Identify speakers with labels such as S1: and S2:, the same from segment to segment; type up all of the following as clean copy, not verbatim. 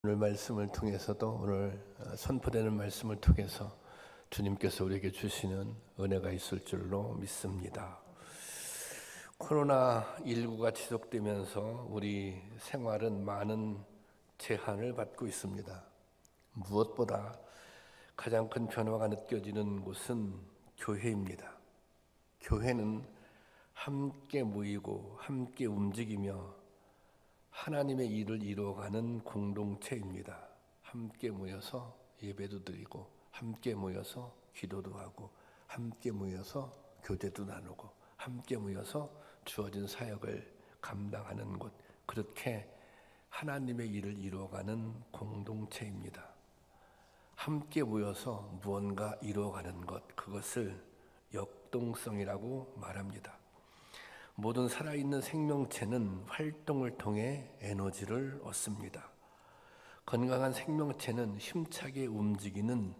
S1: 오늘 말씀을 통해서도 오늘 선포되는 말씀을 통해서 주님께서 우리에게 주시는 은혜가 있을 줄로 믿습니다. 코로나19가 지속되면서 우리 생활은 많은 제한을 받고 있습니다. 무엇보다 가장 큰 변화가 느껴지는 곳은 교회입니다. 교회는 함께 모이고 함께 움직이며 하나님의 일을 이루어가는 공동체입니다. 함께 모여서 예배도 드리고 함께 모여서 기도도 하고 함께 모여서 교제도 나누고 함께 모여서 주어진 사역을 감당하는 곳, 그렇게 하나님의 일을 이루어가는 공동체입니다. 함께 모여서 무언가 이루어가는 것, 그것을 역동성이라고 말합니다. 모든 살아있는 생명체는 활동을 통해 에너지를 얻습니다. 건강한 생명체는 힘차게 움직이는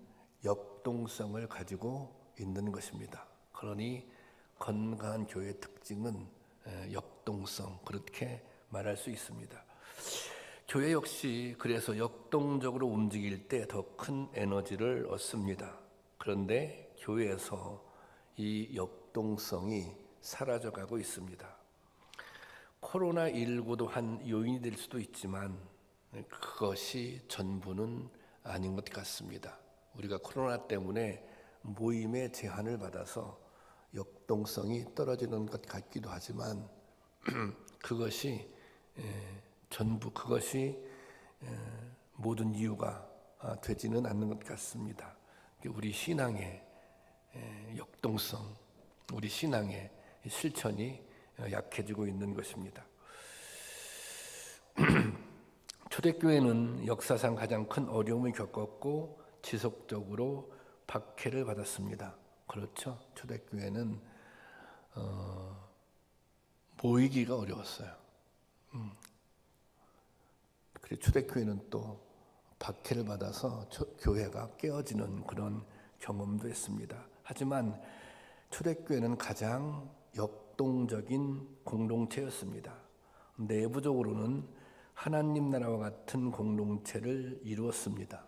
S1: 역동성을 가지고 있는 것입니다. 그러니 건강한 교회의 특징은 역동성, 그렇게 말할 수 있습니다. 교회 역시 그래서 역동적으로 움직일 때 더 큰 에너지를 얻습니다. 그런데 교회에서 이 역동성이 사라져가고 있습니다. 코로나19도 한 요인이 될 수도 있지만 그것이 전부는 아닌 것 같습니다. 우리가 코로나 때문에 모임의 제한을 받아서 역동성이 떨어지는 것 같기도 하지만 그것이 전부, 그것이 모든 이유가 되지는 않는 것 같습니다. 우리 신앙의 역동성, 우리 신앙의 실천이 약해지고 있는 것입니다. 초대교회는 역사상 가장 큰 어려움을 겪었고 지속적으로 박해를 받았습니다. 그렇죠? 초대교회는 모이기가 어려웠어요. 그리고 초대교회는 또 박해를 받아서 교회가 깨어지는 그런 경험도 했습니다. 하지만 초대교회는 가장 역동적인 공동체였습니다. 내부적으로는 하나님 나라와 같은 공동체를 이루었습니다.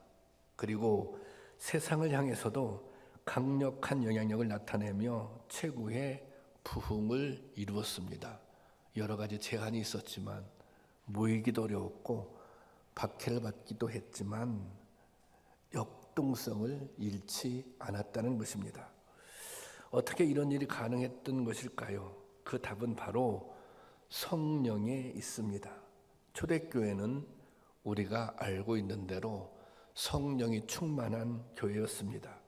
S1: 그리고 세상을 향해서도 강력한 영향력을 나타내며 최고의 부흥을 이루었습니다. 여러 가지 제한이 있었지만 모이기도 어려웠고 박해를 받기도 했지만 역동성을 잃지 않았다는 것입니다. 어떻게 이런 일이 가능했던 것일까요? 그 답은 바로 성령에 있습니다. 초대교회는 우리가 알고 있는 대로 성령이 충만한 교회였습니다.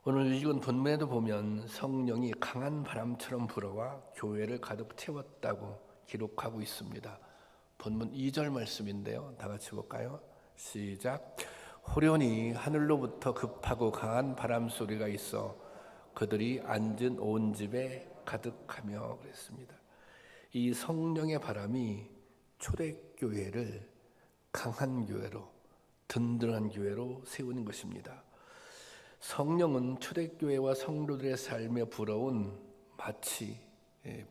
S1: 오늘 읽은 본문에도 보면 성령이 강한 바람처럼 불어와 교회를 가득 채웠다고 기록하고 있습니다. 본문 2절 말씀인데요. 다 같이 볼까요? 시작. 호련히 하늘로부터 급하고 강한 바람 소리가 있어 그들이 앉은 온 집에 가득하며 그랬습니다. 이 성령의 바람이 초대교회를 강한 교회로, 든든한 교회로 세우는 것입니다. 성령은 초대교회와 성도들의 삶에 불어온 마치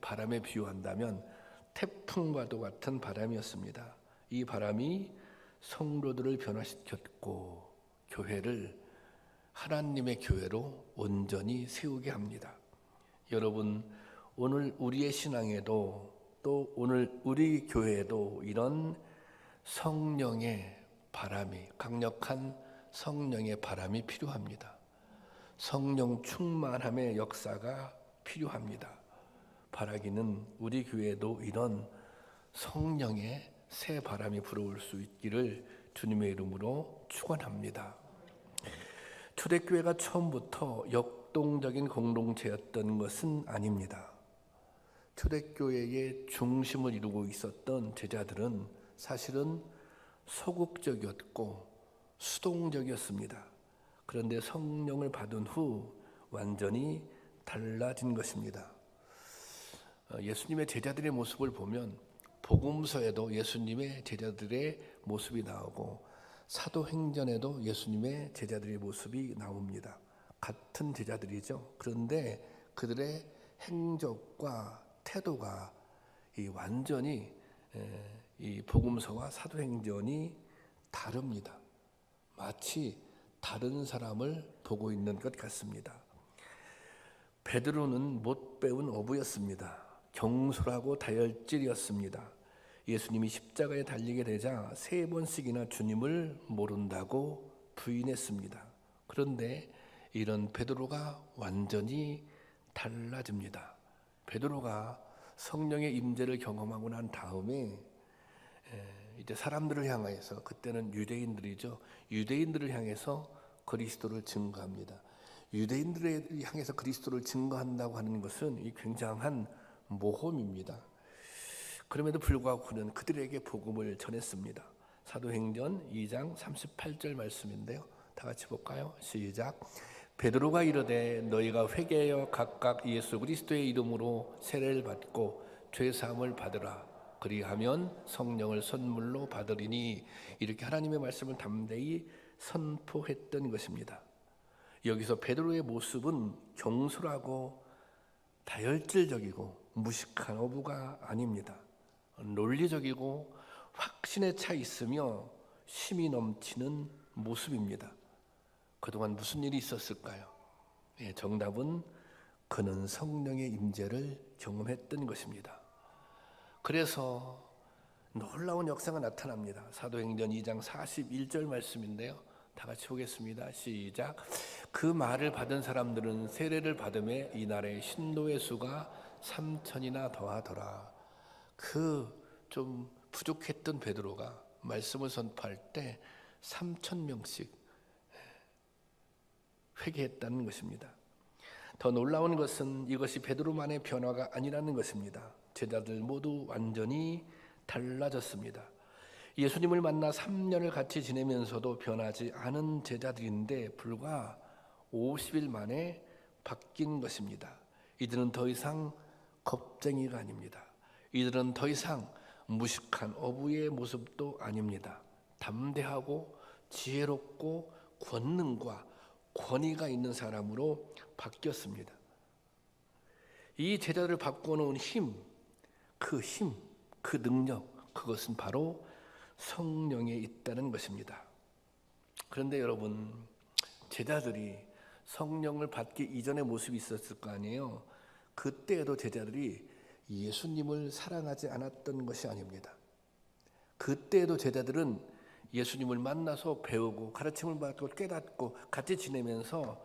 S1: 바람에 비유한다면 태풍과도 같은 바람이었습니다. 이 바람이 성도들을 변화시켰고 교회를 하나님의 교회로 온전히 세우게 합니다. 여러분, 오늘 우리의 신앙에도 또 오늘 우리 교회에도 이런 성령의 바람이, 강력한 성령의 바람이 필요합니다. 성령 충만함의 역사가 필요합니다. 바라기는 우리 교회에도 이런 성령의 새 바람이 불어올 수 있기를 주님의 이름으로 축원합니다. 초대교회가 처음부터 역동적인 공동체였던 것은 아닙니다. 초대교회의 중심을 이루고 있었던 제자들은 사실은 소극적이었고 수동적이었습니다. 그런데 성령을 받은 후 완전히 달라진 것입니다. 예수님의 제자들의 모습을 보면 복음서에도 예수님의 제자들의 모습이 나오고 사도행전에도 예수님의 제자들의 모습이 나옵니다. 같은 제자들이죠. 그런데 그들의 행적과 태도가 완전히 이 복음서와 사도행전이 다릅니다. 마치 다른 사람을 보고 있는 것 같습니다. 베드로는 못 배운 어부였습니다. 경솔하고 다혈질이었습니다. 예수님이 십자가에 달리게 되자 3번씩이나 주님을 모른다고 부인했습니다. 그런데 이런 베드로가 완전히 달라집니다. 베드로가 성령의 임재를 경험하고 난 다음에 이제 사람들을 향해서, 그때는 유대인들이죠. 유대인들을 향해서 그리스도를 증거합니다. 유대인들을 향해서 그리스도를 증거한다고 하는 것은 이 굉장한 모험입니다. 그럼에도 불구하고 그는 그들에게 복음을 전했습니다. 사도행전 2장 38절 말씀인데요. 다 같이 볼까요? 시작. 베드로가 이르되 너희가 회개하여 각각 예수 그리스도의 이름으로 세례를 받고 죄 사함을 받으라. 그리하면 성령을 선물로 받으리니, 이렇게 하나님의 말씀을 담대히 선포했던 것입니다. 여기서 베드로의 모습은 경솔하고 다혈질적이고 무식한 어부가 아닙니다. 논리적이고 확신에 차 있으며 힘이 넘치는 모습입니다. 그동안 무슨 일이 있었을까요? 정답은 그는 성령의 임재를 경험했던 것입니다. 그래서 놀라운 역사가 나타납니다. 사도행전 2장 41절 말씀인데요. 다 같이 보겠습니다. 시작. 그 말을 받은 사람들은 세례를 받음에 이날에 신도의 수가 3,000이나 더하더라. 그 좀 부족했던 베드로가 말씀을 선포할 때 3,000명씩 회개했다는 것입니다. 더 놀라운 것은 이것이 베드로만의 변화가 아니라는 것입니다. 제자들 모두 완전히 달라졌습니다. 예수님을 만나 3년을 같이 지내면서도 변하지 않은 제자들인데 불과 50일 만에 바뀐 것입니다. 이들은 더 이상 겁쟁이가 아닙니다. 이들은 더 이상 무식한 어부의 모습도 아닙니다. 담대하고 지혜롭고 권능과 권위가 있는 사람으로 바뀌었습니다. 이 제자들을 바꿔놓은 힘, 그 능력, 그것은 바로 성령에 있다는 것입니다. 그런데 여러분, 제자들이 성령을 받기 이전의 모습이 있었을 거 아니에요. 그때에도 제자들이 예수님을 사랑하지 않았던 것이 아닙니다. 그때에도 제자들은 예수님을 만나서 배우고 가르침을 받고 깨닫고 같이 지내면서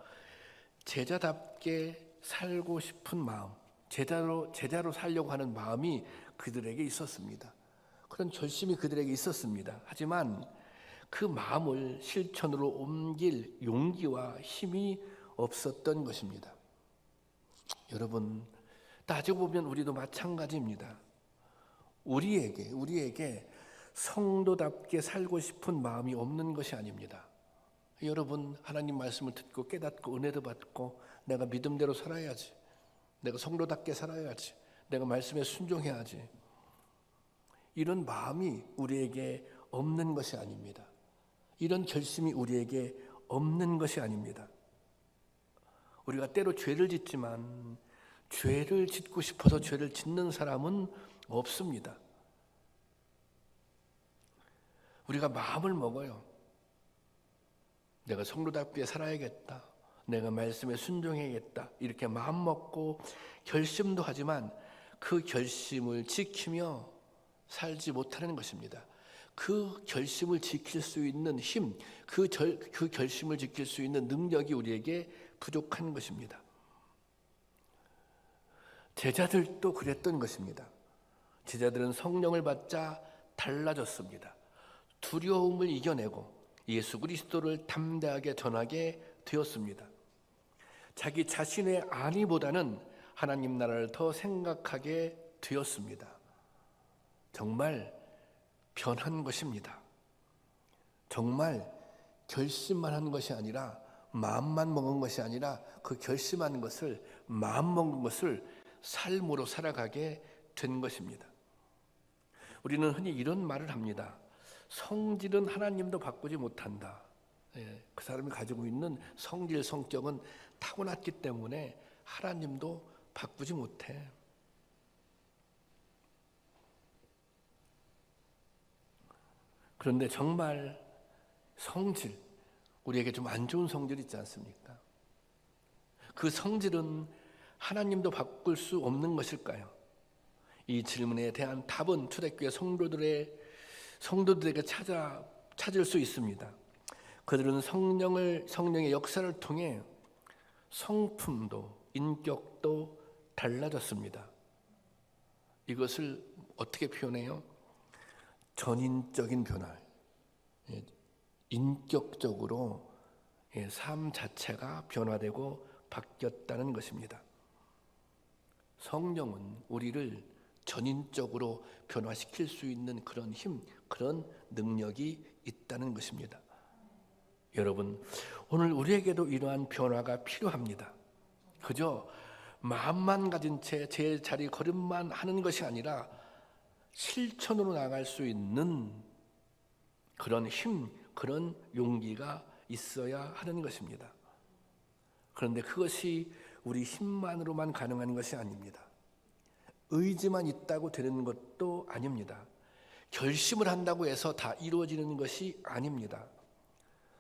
S1: 제자답게 살고 싶은 마음, 제자로 살려고 하는 마음이 그들에게 있었습니다. 그런 결심이 그들에게 있었습니다. 하지만 그 마음을 실천으로 옮길 용기와 힘이 없었던 것입니다. 여러분, 따지고 보면 우리도 마찬가지입니다. 우리에게 성도답게 살고 싶은 마음이 없는 것이 아닙니다. 여러분, 하나님 말씀을 듣고 깨닫고 은혜도 받고 내가 믿음대로 살아야지, 내가 성도답게 살아야지, 내가 말씀에 순종해야지, 이런 마음이 우리에게 없는 것이 아닙니다. 이런 결심이 우리에게 없는 것이 아닙니다. 우리가 때로 죄를 짓지만 죄를 짓고 싶어서 죄를 짓는 사람은 없습니다. 우리가 마음을 먹어요. 내가 성도답게 살아야겠다, 내가 말씀에 순종해야겠다, 이렇게 마음 먹고 결심도 하지만 그 결심을 지키며 살지 못하는 것입니다. 그 결심을 지킬 수 있는 힘, 그 결심을 지킬 수 있는 능력이 우리에게 부족한 것입니다. 제자들도 그랬던 것입니다. 제자들은 성령을 받자 달라졌습니다. 두려움을 이겨내고 예수 그리스도를 담대하게 전하게 되었습니다. 자기 자신의 안위보다는 하나님 나라를 더 생각하게 되었습니다. 정말 변한 것입니다. 정말 결심만 한 것이 아니라, 마음만 먹은 것이 아니라 그 결심한 것을, 마음 먹은 것을 삶으로 살아가게 된 것입니다. 우리는 흔히 이런 말을 합니다. 성질은 하나님도 바꾸지 못한다. 그 사람이 가지고 있는 성질, 성격은 타고났기 때문에 하나님도 바꾸지 못해. 그런데 정말 성질, 우리에게 좀 안 좋은 성질 있지 않습니까? 그 성질은 하나님도 바꿀 수 없는 것일까요? 이 질문에 대한 답은 초대교회 성도들에게 찾을 수 있습니다. 그들은 성령의 역사를 통해 성품도 인격도 달라졌습니다. 이것을 어떻게 표현해요? 전인적인 변화, 인격적으로 삶 자체가 변화되고 바뀌었다는 것입니다. 성령은 우리를 전인적으로 변화시킬 수 있는 그런 힘, 그런 능력이 있다는 것입니다. 여러분, 오늘 우리에게도 이러한 변화가 필요합니다. 그저 마음만 가진 채 제 자리 걸음만 하는 것이 아니라 실천으로 나갈 수 있는 그런 힘, 그런 용기가 있어야 하는 것입니다. 그런데 그것이 우리 힘만으로만 가능한 것이 아닙니다. 의지만 있다고 되는 것도 아닙니다. 결심을 한다고 해서 다 이루어지는 것이 아닙니다.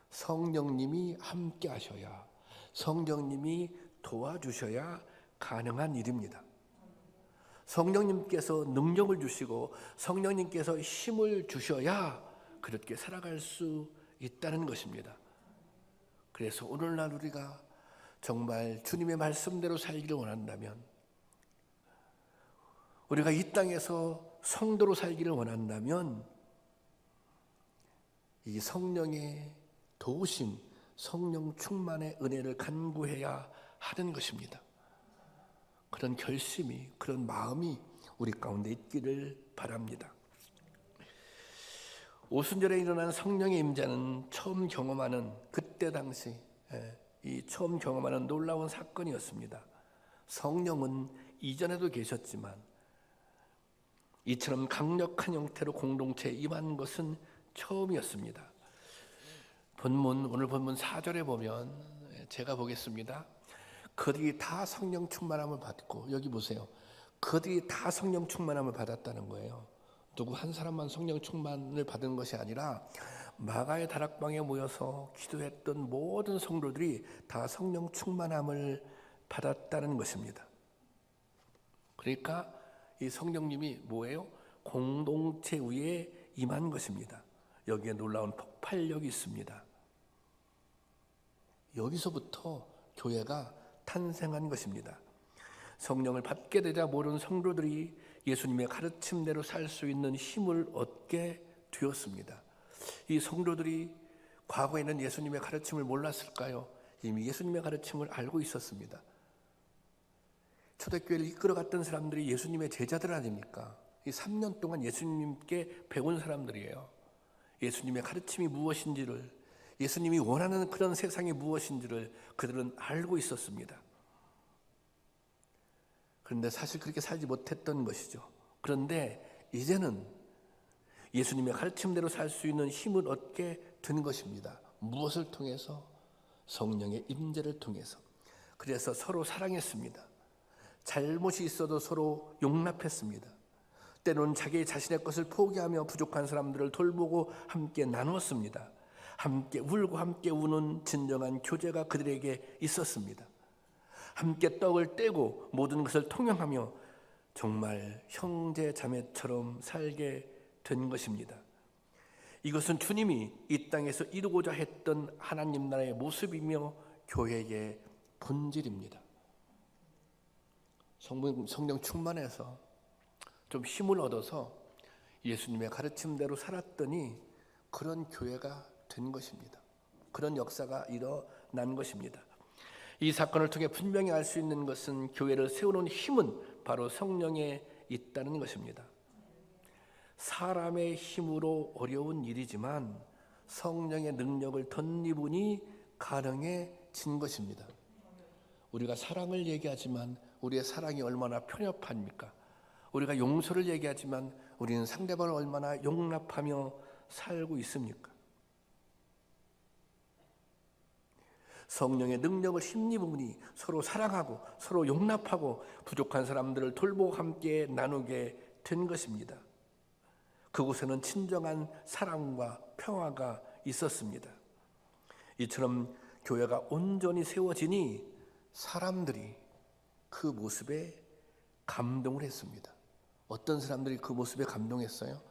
S1: 성령님이 함께 하셔야, 성령님이 도와주셔야 가능한 일입니다. 성령님께서 능력을 주시고 성령님께서 힘을 주셔야 그렇게 살아갈 수 있다는 것입니다. 그래서 오늘날 우리가 정말 주님의 말씀대로 살기를 원한다면, 우리가 이 땅에서 성도로 살기를 원한다면 이 성령의 도우심, 성령 충만의 은혜를 간구해야 하는 것입니다. 그런 결심이, 그런 마음이 우리 가운데 있기를 바랍니다. 오순절에 일어난 성령의 임재는 처음 경험하는 그때 당시 이 처음 경험하는 놀라운 사건이었습니다. 성령은 이전에도 계셨지만 이처럼 강력한 형태로 공동체에 임한 것은 처음이었습니다. 오늘 본문 4절에 보면 제가 보겠습니다. 그들이 다 성령 충만함을 받고, 여기 보세요. 그들이 다 성령 충만함을 받았다는 거예요. 누구 한 사람만 성령 충만을 받은 것이 아니라 마가의 다락방에 모여서 기도했던 모든 성도들이 다 성령 충만함을 받았다는 것입니다. 그러니까 이 성령님이 뭐예요? 공동체 위에 임한 것입니다. 여기에 놀라운 폭발력이 있습니다. 여기서부터 교회가 탄생한 것입니다. 성령을 받게 되자 모든 성도들이 예수님의 가르침대로 살 수 있는 힘을 얻게 되었습니다. 이 성도들이 과거에는 예수님의 가르침을 몰랐을까요? 이미 예수님의 가르침을 알고 있었습니다. 초대교회를 이끌어갔던 사람들이 예수님의 제자들 아닙니까? 이 3년 동안 예수님께 배운 사람들이에요. 예수님의 가르침이 무엇인지를, 예수님이 원하는 그런 세상이 무엇인지를 그들은 알고 있었습니다. 그런데 사실 그렇게 살지 못했던 것이죠. 그런데 이제는 예수님의 가르침대로 살 수 있는 힘을 얻게 된 것입니다. 무엇을 통해서? 성령의 임재를 통해서. 그래서 서로 사랑했습니다. 잘못이 있어도 서로 용납했습니다. 때로는 자기 자신의 것을 포기하며 부족한 사람들을 돌보고 함께 나누었습니다. 함께 울고 함께 우는 진정한 교제가 그들에게 있었습니다. 함께 떡을 떼고 모든 것을 통용하며 정말 형제 자매처럼 살게 된 것입니다. 이것은 주님이 이 땅에서 이루고자 했던 하나님 나라의 모습이며 교회의 본질입니다. 성령 충만해서 좀 힘을 얻어서 예수님의 가르침대로 살았더니 그런 교회가 된 것입니다. 그런 역사가 일어난 것입니다. 이 사건을 통해 분명히 알 수 있는 것은 교회를 세우는 힘은 바로 성령에 있다는 것입니다. 사람의 힘으로 어려운 일이지만 성령의 능력을 덧입으니 가능해진 것입니다. 우리가 사랑을 얘기하지만 우리의 사랑이 얼마나 편협합니까? 우리가 용서를 얘기하지만 우리는 상대방을 얼마나 용납하며 살고 있습니까? 성령의 능력을 힘입으니 서로 사랑하고 서로 용납하고 부족한 사람들을 돌보고 함께 나누게 된 것입니다. 그곳에는 진정한 사랑과 평화가 있었습니다. 이처럼 교회가 온전히 세워지니 사람들이 그 모습에 감동을 했습니다. 어떤 사람들이 그 모습에 감동했어요?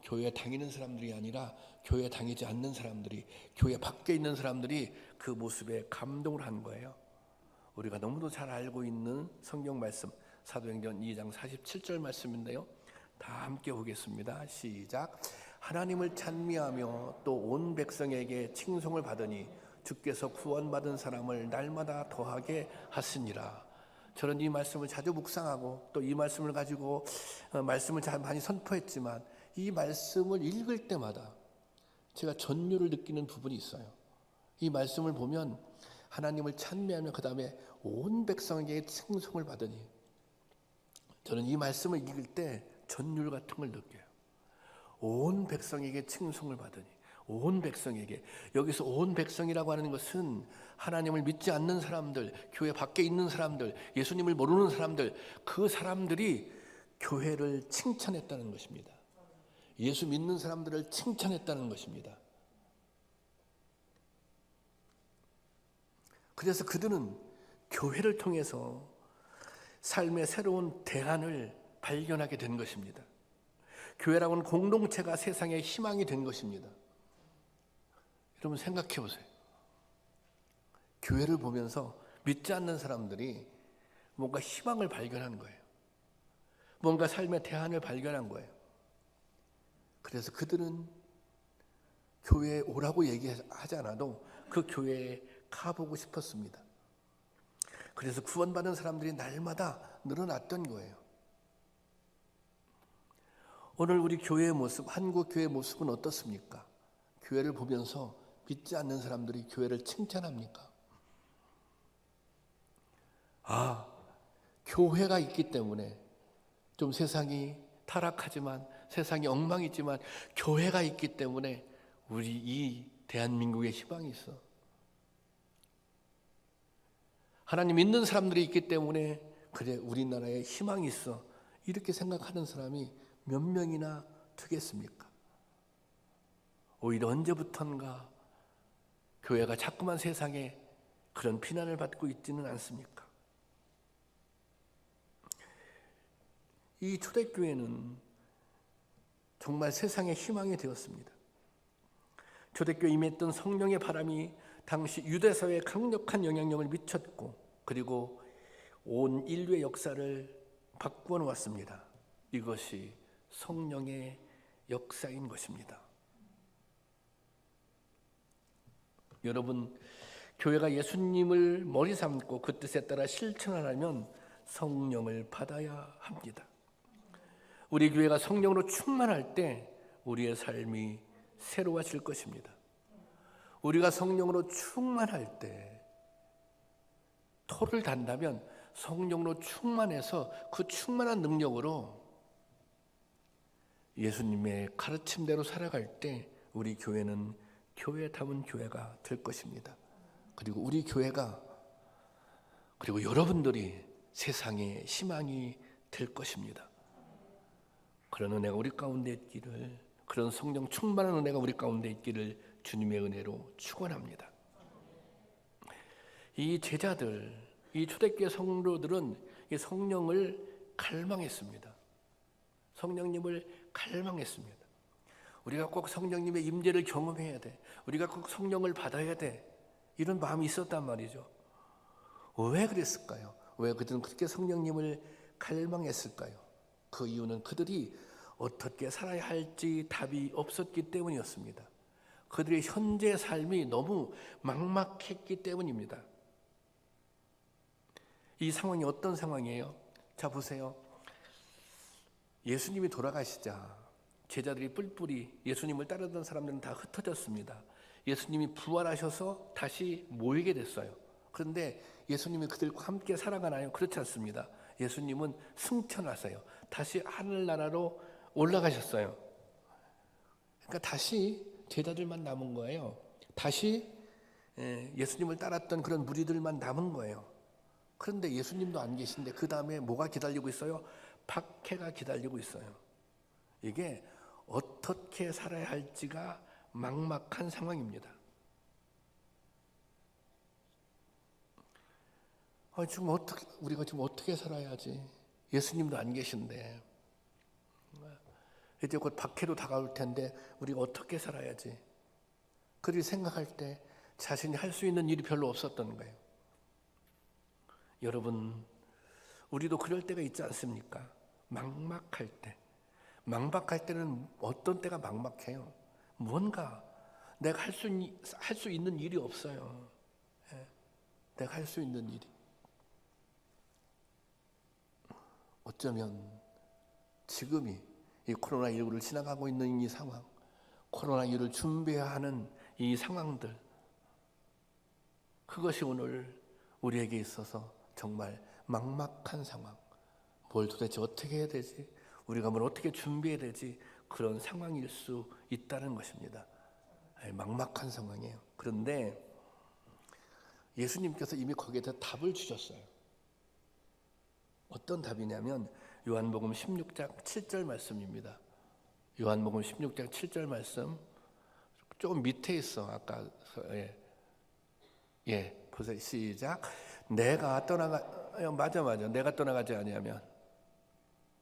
S1: 교회에 다니는 사람들이 아니라 교회에 다니지 않는 사람들이, 교회 밖에 있는 사람들이 그 모습에 감동을 한 거예요. 우리가 너무도 잘 알고 있는 성경 말씀, 사도행전 2장 47절 말씀인데요. 다 함께 보겠습니다. 시작. 하나님을 찬미하며 또 온 백성에게 칭송을 받으니 주께서 구원받은 사람을 날마다 더하게 하시니라. 저는 이 말씀을 자주 묵상하고 또 이 말씀을 가지고 말씀을 잘 많이 선포했지만 이 말씀을 읽을 때마다 제가 전율을 느끼는 부분이 있어요. 이 말씀을 보면 하나님을 찬미하며 그 다음에 온 백성에게 칭송을 받으니, 저는 이 말씀을 읽을 때 전율 같은 걸 느껴요. 온 백성에게 칭송을 받으니, 온 백성에게, 여기서 온 백성이라고 하는 것은 하나님을 믿지 않는 사람들, 교회 밖에 있는 사람들, 예수님을 모르는 사람들, 그 사람들이 교회를 칭찬했다는 것입니다. 예수 믿는 사람들을 칭찬했다는 것입니다. 그래서 그들은 교회를 통해서 삶의 새로운 대안을 발견하게 된 것입니다. 교회라고는 공동체가 세상의 희망이 된 것입니다. 여러분 생각해 보세요. 교회를 보면서 믿지 않는 사람들이 뭔가 희망을 발견한 거예요. 뭔가 삶의 대안을 발견한 거예요. 그래서 그들은 교회에 오라고 얘기하지 않아도 그 교회에 가보고 싶었습니다. 그래서 구원받은 사람들이 날마다 늘어났던 거예요. 오늘 우리 교회의 모습, 한국 교회의 모습은 어떻습니까? 교회를 보면서 믿지 않는 사람들이 교회를 칭찬합니까? 아, 교회가 있기 때문에 좀 세상이 타락하지만, 세상이 엉망이지만 교회가 있기 때문에 우리 이 대한민국에 희망이 있어. 하나님 믿는 사람들이 있기 때문에 그래 우리나라에 희망이 있어. 이렇게 생각하는 사람이 몇 명이나 되겠습니까? 오히려 언제부턴가 교회가 자꾸만 세상에 그런 비난을 받고 있지는 않습니까? 이 초대교회는 정말 세상의 희망이 되었습니다. 초대교회에 임했던 성령의 바람이 당시 유대사회에 강력한 영향력을 미쳤고, 그리고 온 인류의 역사를 바꾸어 놓았습니다. 이것이 성령의 역사인 것입니다. 여러분, 교회가 예수님을 머리 삼고 그 뜻에 따라 실천하려면 성령을 받아야 합니다. 우리 교회가 성령으로 충만할 때 우리의 삶이 새로워질 것입니다. 우리가 성령으로 충만할 때, 토를 단다면 성령으로 충만해서 그 충만한 능력으로 예수님의 가르침대로 살아갈 때 우리 교회는 교회다운 교회가 될 것입니다. 그리고 우리 교회가, 그리고 여러분들이 세상의 희망이 될 것입니다. 그런 은혜가 우리 가운데 있기를, 그런 성령 충만한 은혜가 우리 가운데 있기를 주님의 은혜로 축원합니다. 이 제자들, 이 초대교회 성도들은 이 성령을 갈망했습니다. 성령님을 갈망했습니다. 우리가 꼭 성령님의 임재를 경험해야 돼. 우리가 꼭 성령을 받아야 돼. 이런 마음이 있었단 말이죠. 왜 그랬을까요? 왜 그들은 그렇게 성령님을 갈망했을까요? 그 이유는 그들이 어떻게 살아야 할지 답이 없었기 때문이었습니다. 그들의 현재 삶이 너무 막막했기 때문입니다. 이 상황이 어떤 상황이에요? 자, 보세요. 예수님이 돌아가시자 제자들이 뿔뿔이, 예수님을 따르던 사람들은 다 흩어졌습니다. 예수님이 부활하셔서 다시 모이게 됐어요. 그런데 예수님이 그들과 함께 살아가나요? 그렇지 않습니다. 예수님은 승천하세요. 다시 하늘나라로 올라가셨어요. 그러니까 다시 제자들만 남은 거예요. 다시 예수님을 따랐던 그런 무리들만 남은 거예요. 그런데 예수님도 안 계신데 그 다음에 뭐가 기다리고 있어요? 박해가 기다리고 있어요. 이게 어떻게 살아야 할지가 막막한 상황입니다. 우리가 지금 어떻게 살아야지? 예수님도 안 계신데, 이제 곧 박해도 다가올 텐데 우리가 어떻게 살아야지? 그렇게 생각할 때 자신이 할 수 있는 일이 별로 없었던 거예요. 여러분, 우리도 그럴 때가 있지 않습니까? 막막할 때는 어떤 때가 막막해요? 뭔가 내가 할 수 있는 일이 없어요. 내가 할 수 있는 일이. 어쩌면 지금이 이 코로나19를 지나가고 있는 이 상황, 코로나19를 준비해야 하는 이 상황들, 그것이 오늘 우리에게 있어서 정말 막막한 상황, 뭘 도대체 어떻게 해야 되지? 우리가 뭘 어떻게 준비해야 되지? 그런 상황일 수 있다는 것입니다. 막막한 상황이에요. 그런데 예수님께서 이미 거기에다 답을 주셨어요. 어떤 답이냐면 요한복음 16장 7절 말씀입니다. 요한복음 16장 7절 말씀 조금 밑에 있어. 아까 보세요. 시작. 내가 떠나가지 아니하면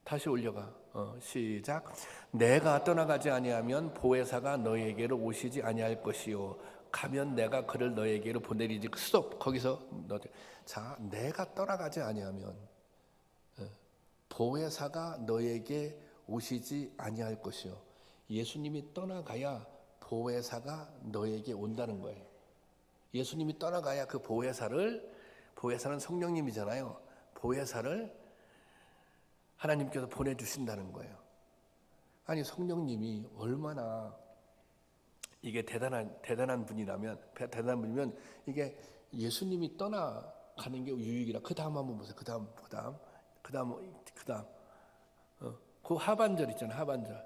S1: 다시 올려가. 시작. 내가 떠나가지 아니하면 보혜사가 너희에게로 오시지 아니할 것이요 가면 내가 그를 너희에게로 보내리지. 스톱. 거기서 자, 내가 떠나가지 아니하면 보혜사가 너에게 오시지 아니할 것이요. 예수님이 떠나가야 보혜사가 너에게 온다는 거예요. 예수님이 떠나가야 그 보혜사는 성령님이잖아요. 보혜사를 하나님께서 보내주신다는 거예요. 아니, 성령님이 얼마나 이게 대단한 분이면 이게 예수님이 떠나가는 게 유익이라. 그 다음 한번 보세요. 그 다음 그 하반절 있잖아요. 하반절.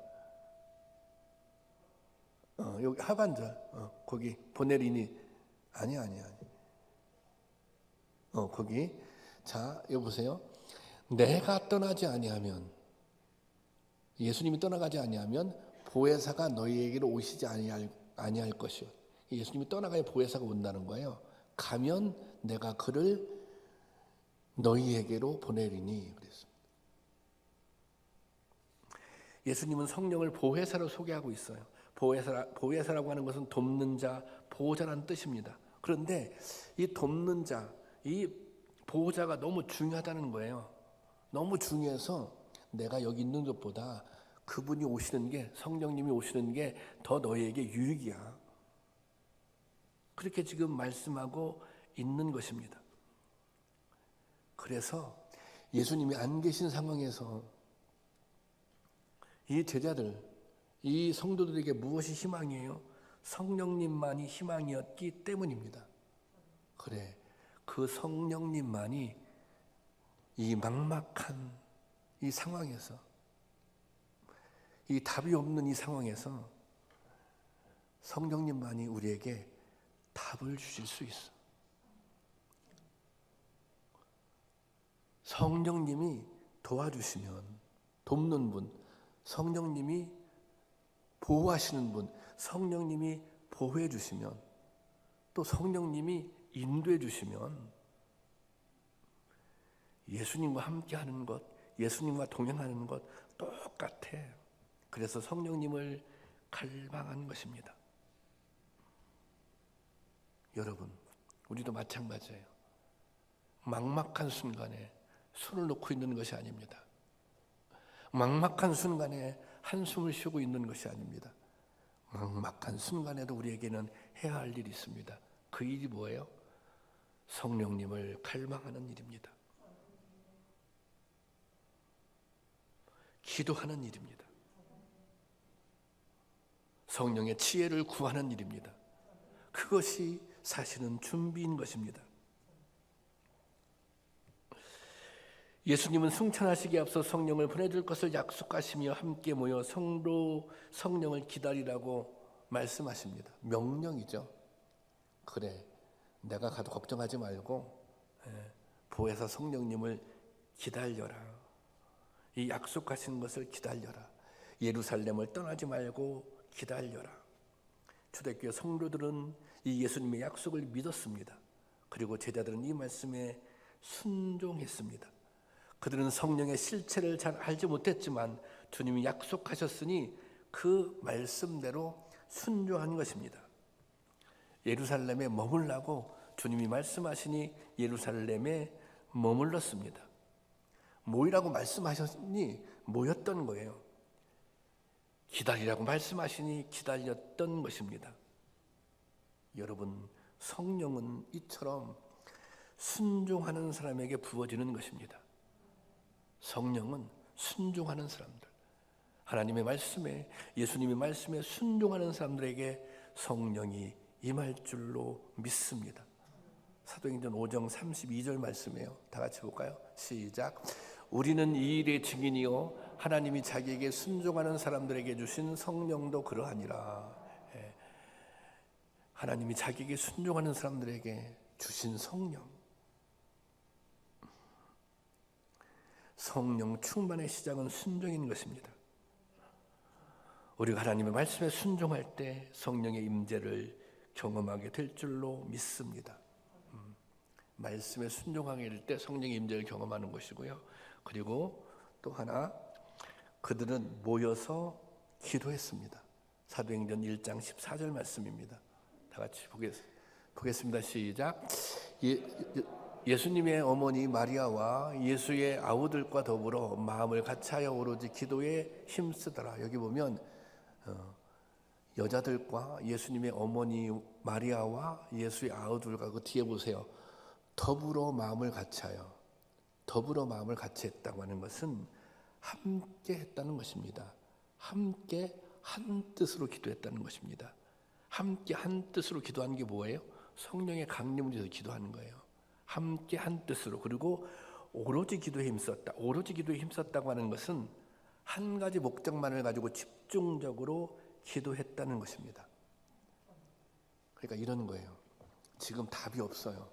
S1: 여기 하반절. 거기 보내리니 아니. 거기. 자, 여기 보세요. 내가 떠나지 아니하면, 예수님이 떠나가지 아니하면 보혜사가 너희에게로 오시지 아니할 것이요. 예수님이 떠나가야 보혜사가 온다는 거예요. 가면 내가 그를 너희에게로 보내리니 그랬습니다. 예수님은 성령을 보혜사로 소개하고 있어요. 보혜사라고 하는 것은 돕는 자, 보호자라는 뜻입니다. 그런데 이 돕는 자, 이 보호자가 너무 중요하다는 거예요. 너무 중요해서 내가 여기 있는 것보다 그분이 오시는 게, 성령님이 오시는 게 더 너희에게 유익이야. 그렇게 지금 말씀하고 있는 것입니다. 그래서 예수님이 안 계신 상황에서 이 제자들, 이 성도들에게 무엇이 희망이에요? 성령님만이 희망이었기 때문입니다. 그래, 그 성령님만이 이 막막한 이 상황에서, 이 답이 없는 이 상황에서 성령님만이 우리에게 답을 주실 수 있어. 성령님이 도와주시면, 돕는 분, 성령님이 보호하시는 분, 성령님이 보호해 주시면, 또 성령님이 인도해 주시면 예수님과 함께하는 것, 예수님과 동행하는 것 똑같아. 그래서 성령님을 갈망한 것입니다. 여러분, 우리도 마찬가지예요. 막막한 순간에 손을 놓고 있는 것이 아닙니다. 막막한 순간에 한숨을 쉬고 있는 것이 아닙니다. 막막한 순간에도 우리에게는 해야 할 일이 있습니다. 그 일이 뭐예요? 성령님을 갈망하는 일입니다. 기도하는 일입니다. 성령의 지혜를 구하는 일입니다. 그것이 사실은 준비인 것입니다. 예수님은 승천하시기에 앞서 성령을 보내줄 것을 약속하시며 함께 모여 성령을 기다리라고 말씀하십니다. 명령이죠. 그래, 내가 가도 걱정하지 말고 보혜사 성령님을 기다려라. 이 약속하신 것을 기다려라. 예루살렘을 떠나지 말고 기다려라. 초대교회 성도들은 이 예수님의 약속을 믿었습니다. 그리고 제자들은 이 말씀에 순종했습니다. 그들은 성령의 실체를 잘 알지 못했지만 주님이 약속하셨으니 그 말씀대로 순종한 것입니다. 예루살렘에 머물라고 주님이 말씀하시니 예루살렘에 머물렀습니다. 모이라고 말씀하셨으니 모였던 거예요. 기다리라고 말씀하시니 기다렸던 것입니다. 여러분, 성령은 이처럼 순종하는 사람에게 부어지는 것입니다. 성령은 순종하는 사람들, 하나님의 말씀에, 예수님의 말씀에 순종하는 사람들에게 성령이 임할 줄로 믿습니다. 사도행전 5장 32절 말씀이에요. 다 같이 볼까요? 시작. 우리는 이 일의 증인이요 하나님이 자기에게 순종하는 사람들에게 주신 성령도 그러하니라. 하나님이 자기에게 순종하는 사람들에게 주신 성령. 성령 충만의 시작은 순종인 것입니다. 우리가 하나님의 말씀에 순종할 때 성령의 임재를 경험하게 될 줄로 믿습니다. 말씀에 순종하게 될 때 성령의 임재를 경험하는 것이고요. 그리고 또 하나, 그들은 모여서 기도했습니다. 사도행전 1장 14절 말씀입니다. 다 같이 보겠습니다. 시작. 예수님의 어머니 마리아와 예수의 아우들과 더불어 마음을 같이하여 오로지 기도에 힘쓰더라. 여기 보면 여자들과 예수님의 어머니 마리아와 예수의 아우들과 그 뒤에 보세요. 더불어 마음을 같이하여, 더불어 마음을 같이 했다고 하는 것은 함께 했다는 것입니다. 함께 한 뜻으로 기도했다는 것입니다. 함께 한 뜻으로 기도하는 게 뭐예요? 성령의 강림을 위해서 기도하는 거예요. 함께 한 뜻으로. 그리고 오로지 기도에 힘썼다. 오로지 기도에 힘썼다고 하는 것은 한 가지 목적만을 가지고 집중적으로 기도했다는 것입니다. 그러니까 이런 거예요. 지금 답이 없어요.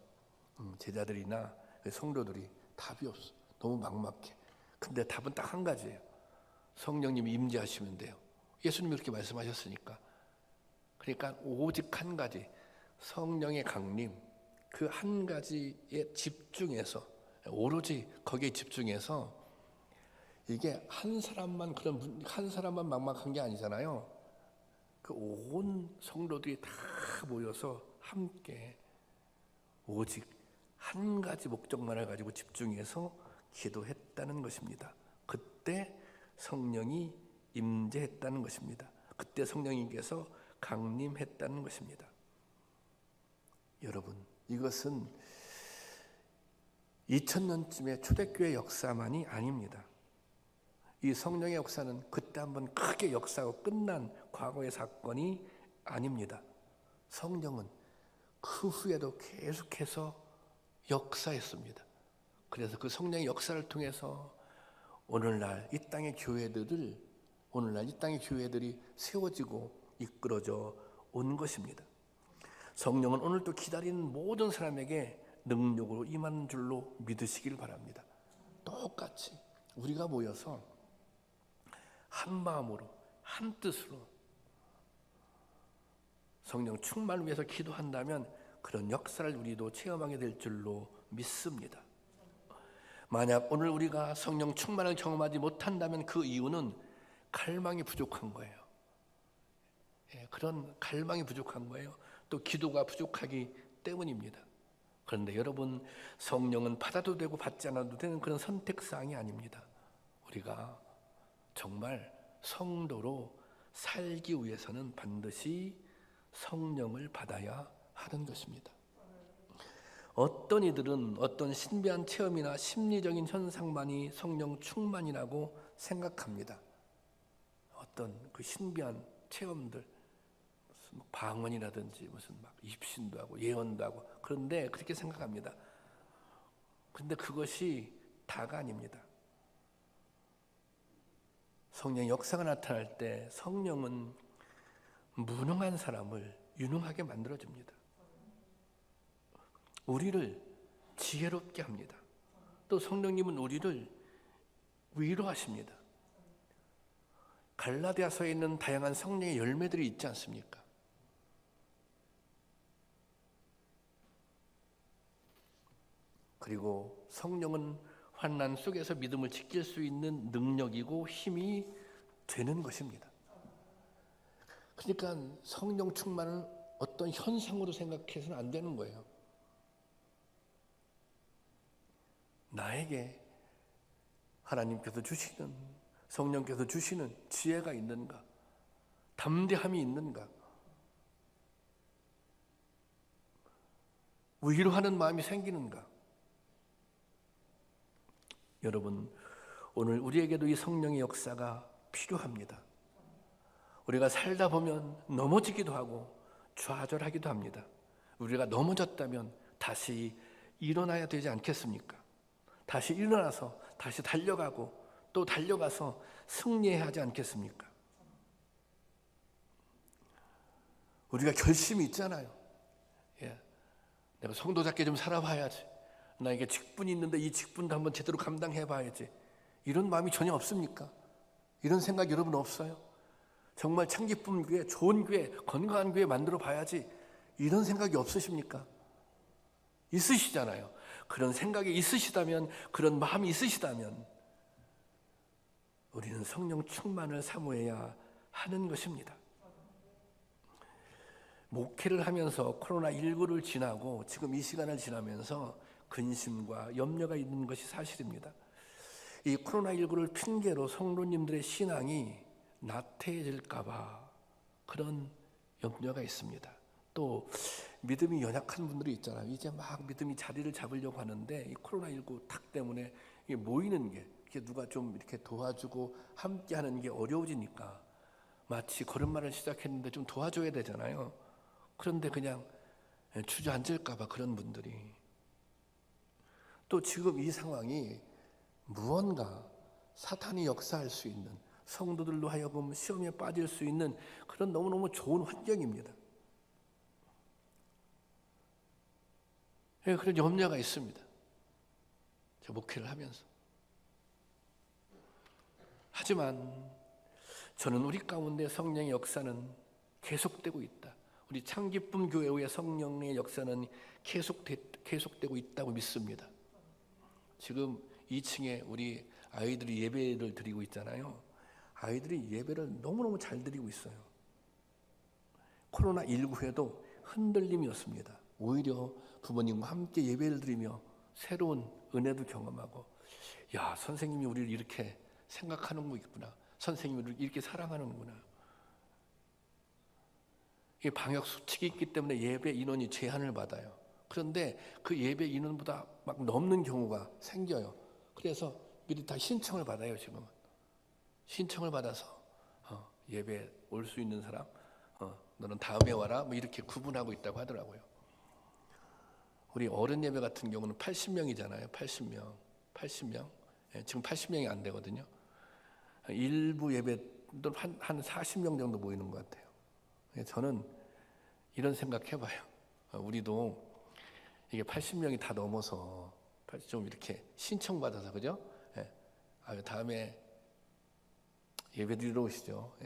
S1: 제자들이나 성도들이 답이 없어. 너무 막막해. 근데 답은 딱 한 가지예요. 성령님이 임재하시면 돼요. 예수님이 그렇게 말씀하셨으니까. 그러니까 오직 한 가지, 성령의 강림, 그 한 가지에 집중해서, 오로지 거기에 집중해서, 이게 한 사람만 막막한 게 아니잖아요. 그 온 성도들이 다 모여서 함께 오직 한 가지 목적만을 가지고 집중해서 기도했다는 것입니다. 그때 성령이 임재했다는 것입니다. 그때 성령님께서 강림했다는 것입니다. 여러분, 이것은 2000년쯤의 초대교회 역사만이 아닙니다. 이 성령의 역사는 그때 한번 크게 역사하고 끝난 과거의 사건이 아닙니다. 성령은 그 후에도 계속해서 역사했습니다. 그래서 그 성령의 역사를 통해서 오늘날 이 땅의 교회들이 세워지고 이끌어져 온 것입니다. 성령은 오늘도 기다리는 모든 사람에게 능력으로 임하는 줄로 믿으시길 바랍니다. 똑같이 우리가 모여서 한 마음으로, 한 뜻으로 성령 충만을 위해서 기도한다면 그런 역사를 우리도 체험하게 될 줄로 믿습니다. 만약 오늘 우리가 성령 충만을 경험하지 못한다면 그 이유는 갈망이 부족한 거예요. 그런 갈망이 부족한 거예요. 또 기도가 부족하기 때문입니다. 그런데 여러분, 성령은 받아도 되고 받지 않아도 되는 그런 선택사항이 아닙니다. 우리가 정말 성도로 살기 위해서는 반드시 성령을 받아야 하는 것입니다. 어떤 이들은 어떤 신비한 체험이나 심리적인 현상만이 성령 충만이라고 생각합니다. 어떤 그 신비한 체험들, 무슨 방언이라든지 무슨 막 입신도 하고 예언도 하고, 그런데 그렇게 생각합니다. 그런데 그것이 다가 아닙니다. 성령의 역사가 나타날 때 성령은 무능한 사람을 유능하게 만들어줍니다. 우리를 지혜롭게 합니다. 또 성령님은 우리를 위로하십니다. 갈라디아서에 있는 다양한 성령의 열매들이 있지 않습니까? 그리고 성령은 환난 속에서 믿음을 지킬 수 있는 능력이고 힘이 되는 것입니다. 그러니까 성령 충만을 어떤 현상으로 생각해서는 안 되는 거예요. 나에게 하나님께서 주시는, 성령께서 주시는 지혜가 있는가? 담대함이 있는가? 위로하는 마음이 생기는가? 여러분, 오늘 우리에게도 이 성령의 역사가 필요합니다. 우리가 살다 보면 넘어지기도 하고 좌절하기도 합니다. 우리가 넘어졌다면 다시 일어나야 되지 않겠습니까? 다시 일어나서 다시 달려가고 또 달려가서 승리해야 하지 않겠습니까? 우리가 결심이 있잖아요. 내가 성도답게 좀 살아봐야지. 나에게 직분이 있는데 이 직분도 한번 제대로 감당해봐야지. 이런 마음이 전혀 없습니까? 이런 생각 여러분 없어요? 정말 창기쁨 교회, 좋은 교회, 건강한 교회 만들어 봐야지. 이런 생각이 없으십니까? 있으시잖아요. 그런 생각이 있으시다면, 그런 마음이 있으시다면 우리는 성령 충만을 사모해야 하는 것입니다. 목회를 하면서 코로나19를 지나고 지금 이 시간을 지나면서 근심과 염려가 있는 것이 사실입니다. 이 코로나19를 핑계로 성도님들의 신앙이 나태해질까 봐 그런 염려가 있습니다. 또 믿음이 연약한 분들이 있잖아요. 이제 막 믿음이 자리를 잡으려고 하는데 이 코로나19 탁 때문에 이게 모이는 게 누가 좀 이렇게 도와주고 함께 하는 게 어려워지니까 마치 걸음마를 시작했는데 좀 도와줘야 되잖아요. 그런데 그냥 주저앉을까 봐 그런 분들이, 또 지금 이 상황이 무언가 사탄이 역사할 수 있는, 성도들로 하여금 시험에 빠질 수 있는 그런 너무너무 좋은 환경입니다. 그런 염려가 있습니다. 저 목회를 하면서. 하지만 저는 우리 가운데 성령의 역사는 계속되고 있다. 우리 창기쁨 교회의 성령의 역사는 계속되고 있다고 믿습니다. 지금 2층에 우리 아이들이 예배를 드리고 있잖아요. 아이들이 예배를 너무너무 잘 드리고 있어요. 코로나19에도 흔들림이 없습니다. 오히려 부모님과 함께 예배를 드리며 새로운 은혜도 경험하고, 야, 선생님이 우리를 이렇게 생각하는 거 있구나. 선생님이 우리를 이렇게 사랑하는구나. 이 방역 수칙이 있기 때문에 예배 인원이 제한을 받아요. 그런데 그 예배 인원보다 막 넘는 경우가 생겨요. 그래서 미리 다 신청을 받아요. 지금은 신청을 받아서 예배 올 수 있는 사람, 너는 다음에 와라, 뭐 이렇게 구분하고 있다고 하더라고요. 우리 어른 예배 같은 경우는 80명이잖아요. 80명. 지금 80명이 안 되거든요. 일부 예배도 한 40명 정도 모이는 것 같아요. 저는 이런 생각 해봐요. 우리도 이게 80명이 다 넘어서 좀 이렇게 신청받아서, 그죠? 다음에 예배 드리러 오시죠.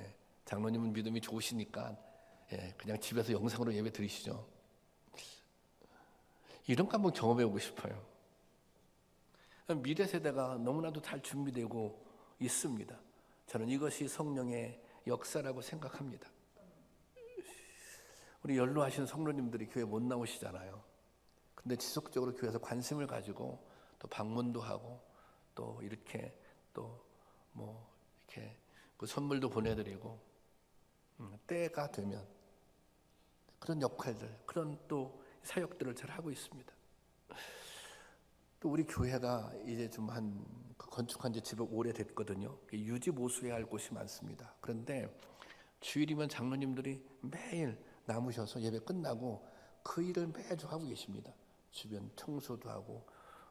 S1: 장로님은 믿음이 좋으시니까 그냥 집에서 영상으로 예배 드리시죠. 이런 거 한번 경험해보고 싶어요. 미래 세대가 너무나도 잘 준비되고 있습니다. 저는 이것이 성령의 역사라고 생각합니다. 우리 연로하신 성도님들이 교회 못 나오시잖아요. 근데 지속적으로 교회에서 관심을 가지고 또 방문도 하고 또 이렇게 또 뭐 이렇게 그 선물도 보내드리고 때가 되면 그런 역할들, 그런 또 사역들을 잘 하고 있습니다. 또 우리 교회가 이제 좀 건축한 지 지금 오래됐거든요. 유지보수해야 할 곳이 많습니다. 그런데 주일이면 장로님들이 매일 남으셔서 예배 끝나고 그 일을 매주 하고 계십니다. 주변 청소도 하고,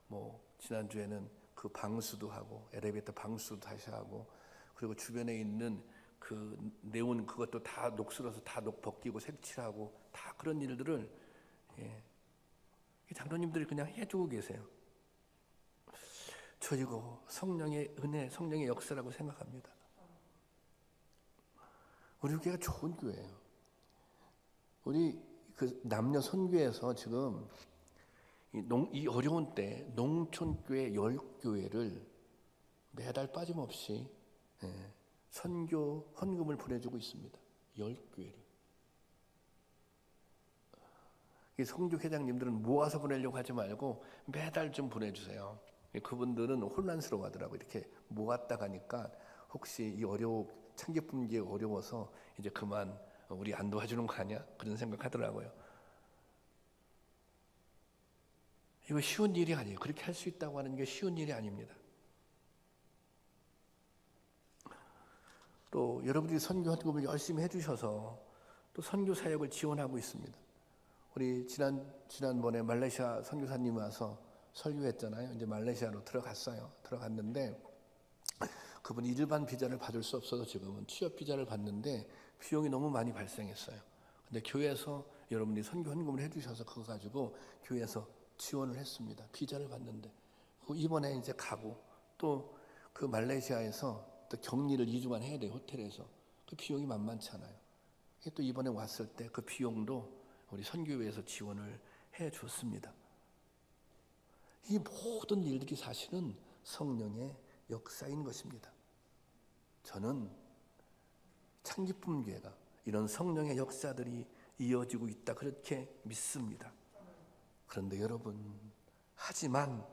S1: 뭐 지난주에는 그 방수도 하고, 엘리베이터 방수도 다시 하고, 그리고 주변에 있는 그 네온 그것도 다 녹슬어서 다 벗기고 색칠하고, 다 그런 일들을 장로님들이 그냥 해주고 계세요. 저 이거 성령의 은혜, 성령의 역사라고 생각합니다. 우리 교회가 좋은 교회예요. 우리 그 남녀 선교에서 지금 이 어려운 때 농촌교회 10교회를 매달 빠짐없이 선교 헌금을 보내주고 있습니다. 10교회를. 이 성교회장님들은 모아서 보내려고 하지 말고 매달 좀 보내주세요. 그분들은 혼란스러워하더라고요. 이렇게 모았다 가니까 혹시 창기품기에 어려워서 이제 그만 우리 안 도와주는 거 아니야? 그런 생각하더라고요. 이거 쉬운 일이 아니에요. 그렇게 할 수 있다고 하는 게 쉬운 일이 아닙니다. 또 여러분들이 선교 헌금을 열심히 해주셔서 또 선교 사역을 지원하고 있습니다. 우리 지난번에 말레이시아 선교사님 와서 설교했잖아요. 이제 말레이시아로 들어갔는데 그분이 일반 비자를 받을 수 없어서 지금은 취업 비자를 받는데 비용이 너무 많이 발생했어요. 근데 교회에서 여러분들이 선교 헌금을 해주셔서 그거 가지고 교회에서 지원을 했습니다. 비자를 받는데 이번에 이제 가고 또 그 말레이시아에서 또 격리를 2주간 해야 돼요. 호텔에서. 그 비용이 만만치 않아요. 또 이번에 왔을 때 그 비용도 우리 선교회에서 지원을 해 줬습니다. 이 모든 일들이 사실은 성령의 역사인 것입니다. 저는 창기품교회가 이런 성령의 역사들이 이어지고 있다 그렇게 믿습니다. 그런데 여러분, 하지만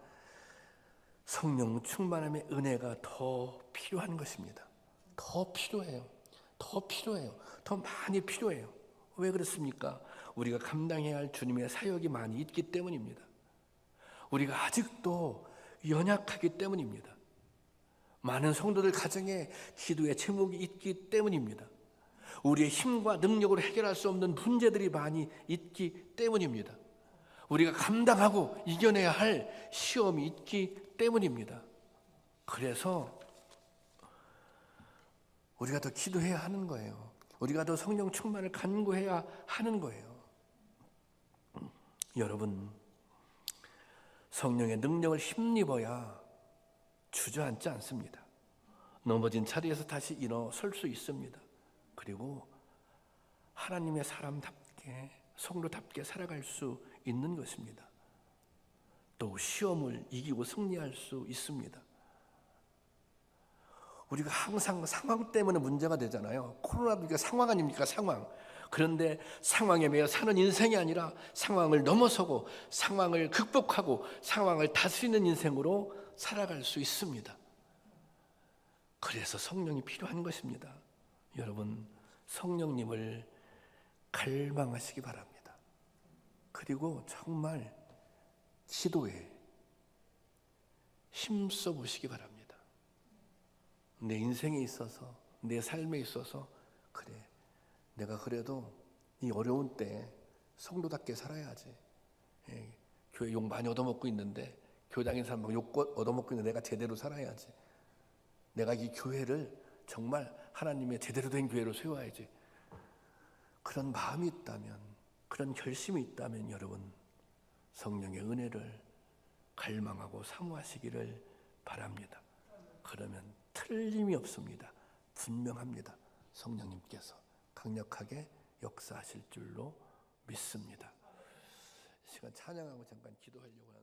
S1: 성령 충만함의 은혜가 더 필요한 것입니다. 더 필요해요. 더 많이 필요해요. 왜 그렇습니까? 우리가 감당해야 할 주님의 사역이 많이 있기 때문입니다. 우리가 아직도 연약하기 때문입니다. 많은 성도들 가정에 기도의 제목이 있기 때문입니다. 우리의 힘과 능력으로 해결할 수 없는 문제들이 많이 있기 때문입니다. 우리가 감당하고 이겨내야 할 시험이 있기 때문입니다. 그래서 우리가 더 기도해야 하는 거예요. 우리가 더 성령 충만을 간구해야 하는 거예요. 여러분, 성령의 능력을 힘입어야 주저앉지 않습니다. 넘어진 자리에서 다시 일어설 수 있습니다. 그리고 하나님의 사람답게 성도답게 살아갈 수 있는 것입니다. 또 시험을 이기고 승리할 수 있습니다. 우리가 항상 상황 때문에 문제가 되잖아요. 코로나도 상황 아닙니까? 상황. 그런데 상황에 매여 사는 인생이 아니라 상황을 넘어서고 상황을 극복하고 상황을 다스리는 인생으로 살아갈 수 있습니다. 그래서 성령이 필요한 것입니다. 여러분, 성령님을 갈망하시기 바랍니다. 그리고 정말 기도에 힘써 보시기 바랍니다. 내 인생에 있어서, 내 삶에 있어서 그래, 내가 그래도 이 어려운 때 성도답게 살아야지. 교회 욕 많이 얻어먹고 있는데, 교회 다니는 사람 막 욕 얻어먹고 있는데 내가 제대로 살아야지. 내가 이 교회를 정말 하나님의 제대로 된 교회로 세워야지. 그런 마음이 있다면, 그런 결심이 있다면 여러분, 성령의 은혜를 갈망하고 사모하시기를 바랍니다. 그러면 틀림이 없습니다. 분명합니다. 성령님께서 강력하게 역사하실 줄로 믿습니다. 이 시간 찬양하고 잠깐 기도하려고 합니다.